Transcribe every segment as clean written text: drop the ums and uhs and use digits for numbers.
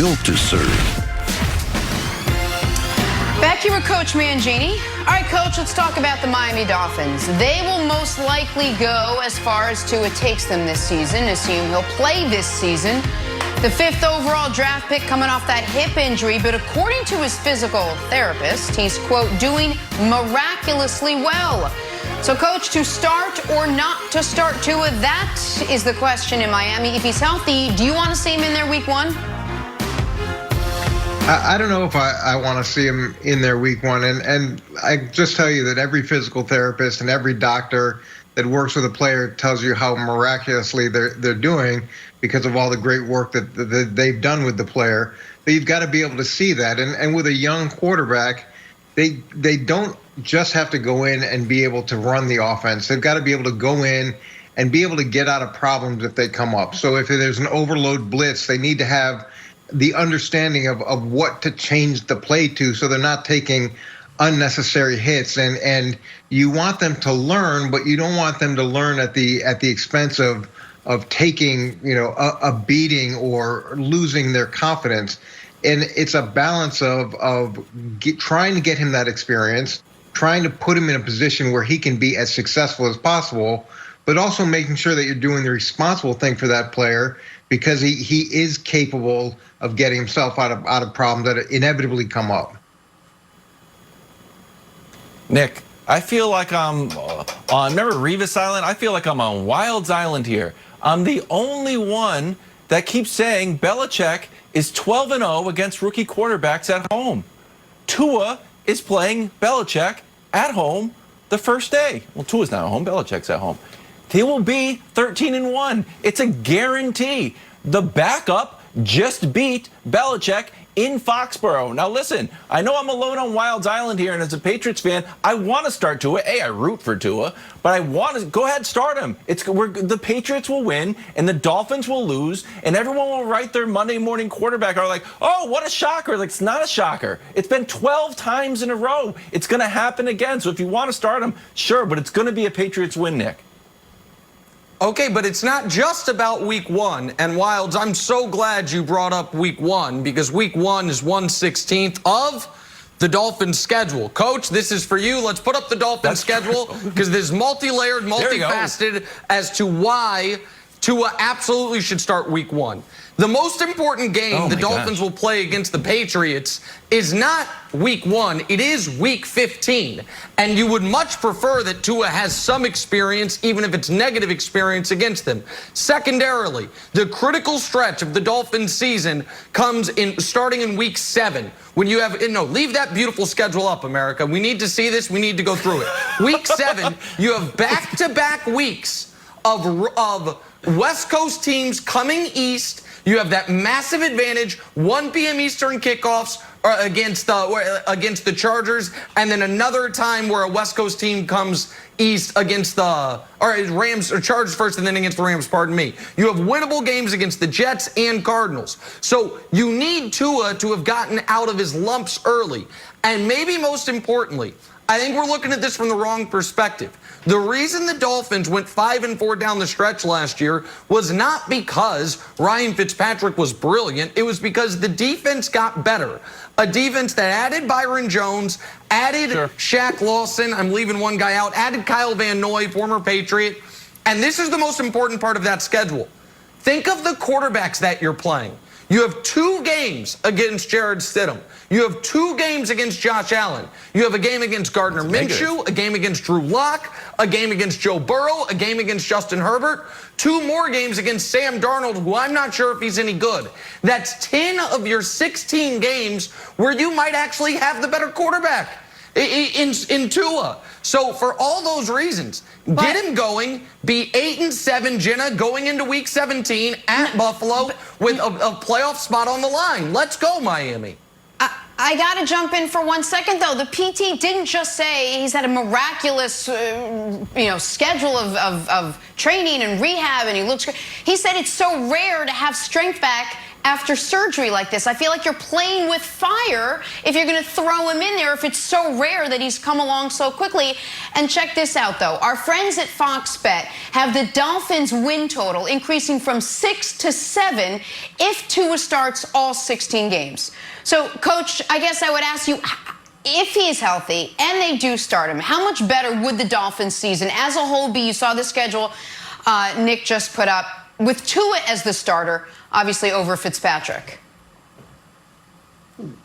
Built to serve. Back here with Coach Mangini. All right, Coach, let's talk about the Miami Dolphins. They will most likely go as far as Tua takes them this season. Assume he'll play this season. The 5th overall draft pick coming off that hip injury, but according to his physical therapist, he's, quote, doing miraculously well. So, Coach, to start or not to start Tua, that is the question in Miami. If he's healthy, do you want to see him in there week 1? I don't know if I want to see him in there week 1. And I just tell you that every physical therapist and every doctor that works with a player tells you how miraculously they're doing because of all the great work that they've done with the player. But you've got to be able to see that. And with a young quarterback, they don't just have to go in and be able to run the offense. They've got to be able to go in and be able to get out of problems if they come up. So if there's an overload blitz, they need to have the understanding of what to change the play to so they're not taking unnecessary hits. And you want them to learn, but you don't want them to learn at the expense of taking, a beating or losing their confidence. And it's a balance of trying to get him that experience, trying to put him in a position where he can be as successful as possible, but also making sure that you're doing the responsible thing for that player because he is capable of getting himself out of problems that inevitably come up. Nick, I feel like I'm on, remember Revis Island? I feel like I'm on Wild's Island here. I'm the only one that keeps saying Belichick is 12-0 against rookie quarterbacks at home. Tua is playing Belichick at home the first day. Well, Tua's not at home, Belichick's at home. He will be 13-1. It's a guarantee. The backup just beat Belichick in Foxborough. Now listen, I know I'm alone on Wild's Island here, and as a Patriots fan, I want to start Tua. I root for Tua, but I want to go ahead, start him. The Patriots will win, and the Dolphins will lose, and everyone will write their Monday morning quarterback are like, oh, what a shocker. Like, it's not a shocker. It's been 12 times in a row. It's going to happen again. So if you want to start him, sure, but it's going to be a Patriots win, Nick. Okay, but it's not just about week 1. And Wilds, I'm so glad you brought up week 1 because week 1 is 1/16 of the Dolphins schedule. Coach, this is for you. Let's put up the Dolphins schedule because this is multi-layered, multifaceted as to why Tua absolutely should start week 1. The most important game the Dolphins will play against the Patriots is not week 1, it is week 15. And you would much prefer that Tua has some experience, even if it's negative experience against them. Secondarily, the critical stretch of the Dolphins season comes in starting in week 7. When you have, leave that beautiful schedule up, America. We need to see this, we need to go through it. Week 7, you have back-to-back weeks of West Coast teams coming east. You have that massive advantage, 1 p.m. Eastern kickoffs against the Chargers, and then another time where a West Coast team comes east against the Rams or Chargers first, and then against the Rams. Pardon me. You have winnable games against the Jets and Cardinals. So you need Tua to have gotten out of his lumps early, and maybe most importantly, I think we're looking at this from the wrong perspective. The reason the Dolphins went 5-4 down the stretch last year was not because Ryan Fitzpatrick was brilliant. It was because the defense got better. A defense that added Byron Jones, added Shaq Lawson, I'm leaving one guy out, added Kyle Van Noy, former Patriot. And this is the most important part of that schedule. Think of the quarterbacks that you're playing. You have 2 games against Jared Stidham. You have 2 games against Josh Allen. You have a game against Gardner Minshew, a game against Drew Lock, a game against Joe Burrow, a game against Justin Herbert, 2 more games against Sam Darnold, who I'm not sure if he's any good. That's 10 of your 16 games where you might actually have the better quarterback in Tua. So for all those reasons, get him going, be 8-7, Jenna, going into week 17 at Buffalo with a playoff spot on the line. Let's go, Miami. I got to jump in for 1 second, though. The PT didn't just say he's had a miraculous, schedule of training and rehab, and he looks great. He said it's so rare to have strength back after surgery like this. I feel like you're playing with fire if you're going to throw him in there if it's so rare that he's come along so quickly. And check this out, though. Our friends at Fox Bet have the Dolphins win total increasing from 6 to 7 if Tua starts all 16 games. So, Coach, I guess I would ask you, if he's healthy and they do start him, how much better would the Dolphins season as a whole be? You saw the schedule Nick just put up with Tua as the starter, obviously over Fitzpatrick.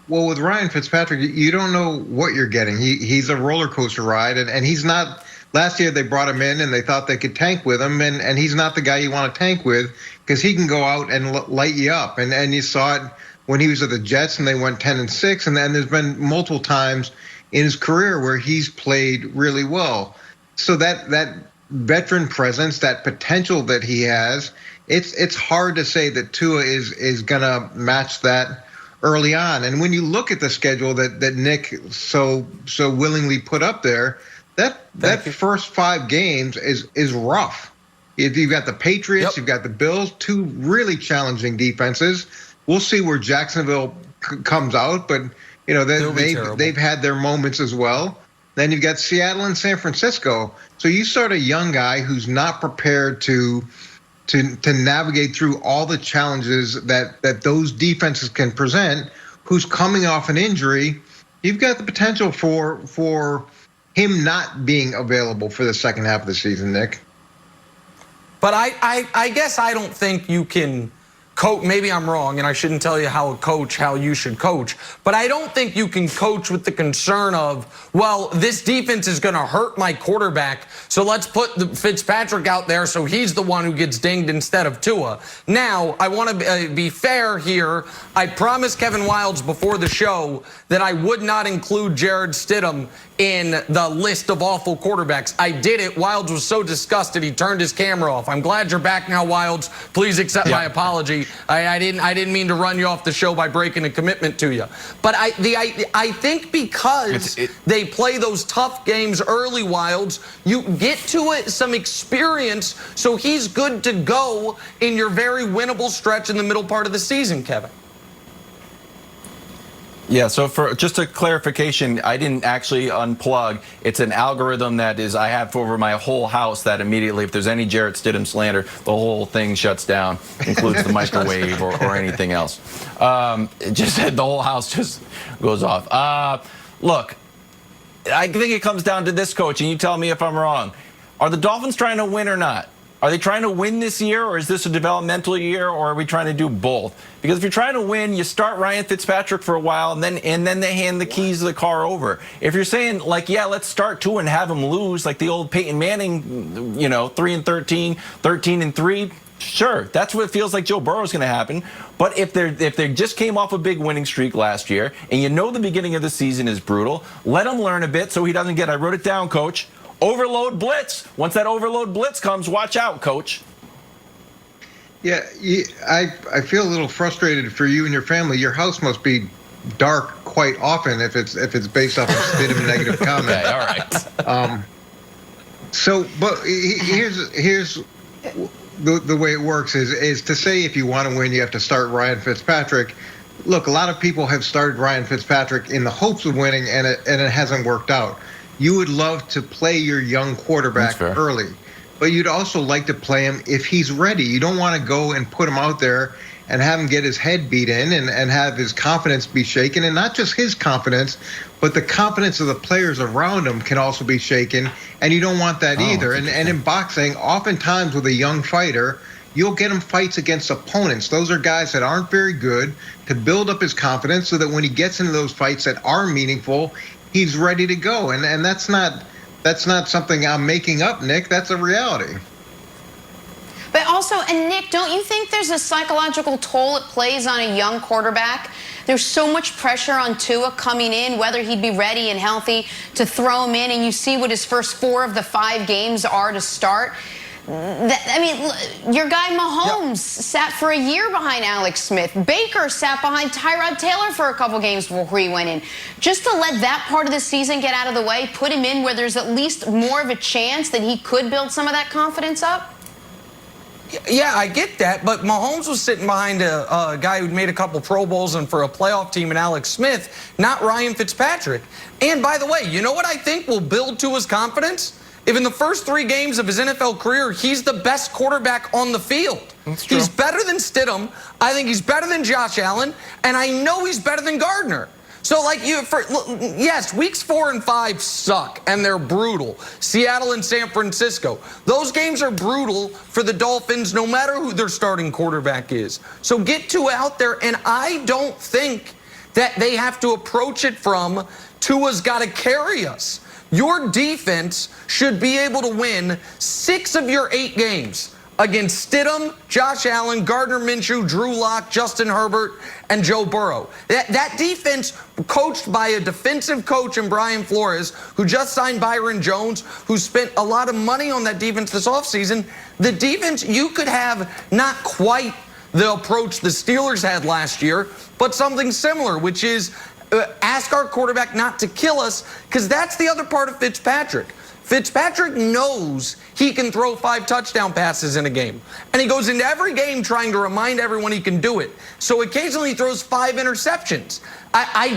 Well, with Ryan Fitzpatrick, you don't know what you're getting. He's a roller coaster ride, and he's not. Last year they brought him in and they thought they could tank with him, and he's not the guy you want to tank with because he can go out and light you up. And you saw it when he was at the Jets and they went 10-6, and then there's been multiple times in his career where he's played really well. So that veteran presence, that potential that he has, it's hard to say that Tua is gonna match that early on. And when you look at the schedule that Nick so willingly put up there, that first 5 games is rough. You've got the Patriots, You've got the Bills, 2 really challenging defenses. We'll see where Jacksonville comes out, but they've had their moments as well. Then you've got Seattle and San Francisco. So you start a young guy who's not prepared to navigate through all the challenges that those defenses can present, who's coming off an injury. You've got the potential for him not being available for the second half of the season, Nick. But I guess I don't think you can coach. Maybe I'm wrong, and I shouldn't tell you how you should coach. But I don't think you can coach with the concern of, well, this defense is going to hurt my quarterback, so let's put the Fitzpatrick out there so he's the one who gets dinged instead of Tua. Now, I want to be fair here. I promised Kevin Wildes before the show that I would not include Jared Stidham in the list of awful quarterbacks. I did it. Wildes was so disgusted he turned his camera off. I'm glad you're back now, Wildes. Please accept my apology. I didn't mean to run you off the show by breaking a commitment to you. But I think because they play those tough games early, Wildes, you get to it some experience, so he's good to go in your very winnable stretch in the middle part of the season, Kevin. Yeah, so for just a clarification, I didn't actually unplug. It's an algorithm that I have over my whole house that immediately, if there's any Jarrett Stidham slander, the whole thing shuts down, includes the microwave or anything else. It just the whole house just goes off. Look, I think it comes down to this, Coach, and you tell me if I'm wrong. Are the Dolphins trying to win or not? Are they trying to win this year, or is this a developmental year, or are we trying to do both? Because if you're trying to win, you start Ryan Fitzpatrick for a while, and then they hand the keys of the car over. If you're saying, like, yeah, let's start Tua and have him lose, like the old Peyton Manning, 3-13, 13-3, sure, that's what it feels like Joe Burrow's going to happen. But if they just came off a big winning streak last year, and you know the beginning of the season is brutal, let him learn a bit so he doesn't get, I wrote it down, Coach, overload blitz. Once that overload blitz comes, watch out, Coach. Yeah, I feel a little frustrated for you and your family. Your house must be dark quite often if it's based off a Stidham negative comment. Okay, all right. But here's the way it works is to say if you want to win, you have to start Ryan Fitzpatrick. Look, a lot of people have started Ryan Fitzpatrick in the hopes of winning, and it hasn't worked out. You would love to play your young quarterback early, but you'd also like to play him if he's ready. You don't want to go and put him out there and have him get his head beat in and have his confidence be shaken. And not just his confidence, but the confidence of the players around him can also be shaken. And you don't want that either. And in boxing, oftentimes with a young fighter, you'll get him fights against opponents. Those are guys that aren't very good, to build up his confidence so that when he gets into those fights that are meaningful, he's ready to go. And that's not something I'm making up, Nick. That's a reality. But also, and Nick, don't you think there's a psychological toll it plays on a young quarterback? There's so much pressure on Tua coming in, whether he'd be ready and healthy to throw him in, and you see what his first 4 of the 5 games are to start. Your guy Mahomes sat for a year behind Alex Smith. Baker sat behind Tyrod Taylor for a couple games before he went in. Just to let that part of the season get out of the way, put him in where there's at least more of a chance that he could build some of that confidence up? Yeah, I get that, but Mahomes was sitting behind a guy who'd made a couple Pro Bowls and for a playoff team in Alex Smith, not Ryan Fitzpatrick. And by the way, you know what I think will build to his confidence? If in the first 3 games of his NFL career, he's the best quarterback on the field. He's better than Stidham. I think he's better than Josh Allen. And I know he's better than Gardner. So, yes, weeks 4 and 5 suck, and they're brutal. Seattle and San Francisco. Those games are brutal for the Dolphins, no matter who their starting quarterback is. So get Tua out there, and I don't think that they have to approach it from Tua's got to carry us. Your defense should be able to win 6 of your 8 games against Stidham, Josh Allen, Gardner Minshew, Drew Lock, Justin Herbert, and Joe Burrow. That defense, coached by a defensive coach in Brian Flores, who just signed Byron Jones, who spent a lot of money on that defense this offseason, the defense, you could have not quite the approach the Steelers had last year, but something similar, which is ask our quarterback not to kill us, because that's the other part of Fitzpatrick. Fitzpatrick knows he can throw 5 touchdown passes in a game. And he goes into every game trying to remind everyone he can do it. So occasionally he throws 5 interceptions. I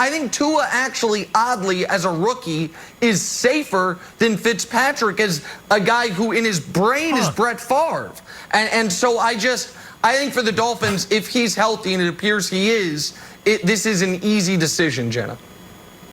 think Tua actually, oddly, as a rookie, is safer than Fitzpatrick as a guy who in his brain is Brett Favre. And so I think for the Dolphins, if he's healthy, and it appears he is, this is an easy decision, Jenna.